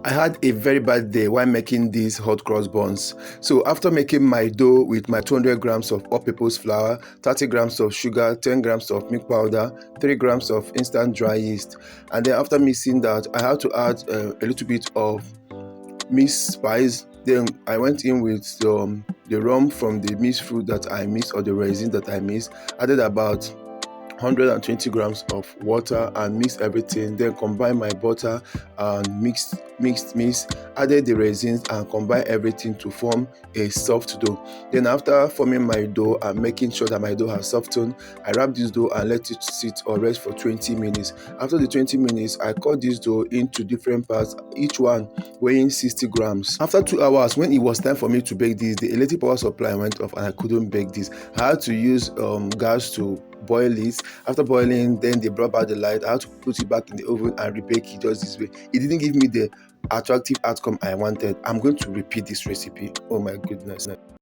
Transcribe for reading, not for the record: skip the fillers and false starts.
I had a very bad day while making these hot cross buns. So after making my dough with my 200 grams of all-purpose flour, 30 grams of sugar, 10 grams of milk powder, 3 grams of instant dry yeast, and then after mixing that, I had to add a little bit of mixed spice. Then I went in with the rum from the mixed fruit that I mixed, or the resin that I mixed, added about 120 grams of water and mix everything, then combine my butter and mix, added the resins and combine everything to form a soft dough. Then after forming my dough and making sure that my dough has softened, I wrap this dough and let it sit or rest for 20 minutes. After the 20 minutes, I cut this dough into different parts, each one weighing 60 grams. After 2 hours, when it was time for me to bake this, the electric power supply went off and I couldn't bake this. I had to use gas to boil it. After boiling, then they brought back the light. I had to put it back in the oven and rebake it just this way. It didn't give me the attractive outcome I wanted. I'm going to repeat this recipe. Oh my goodness.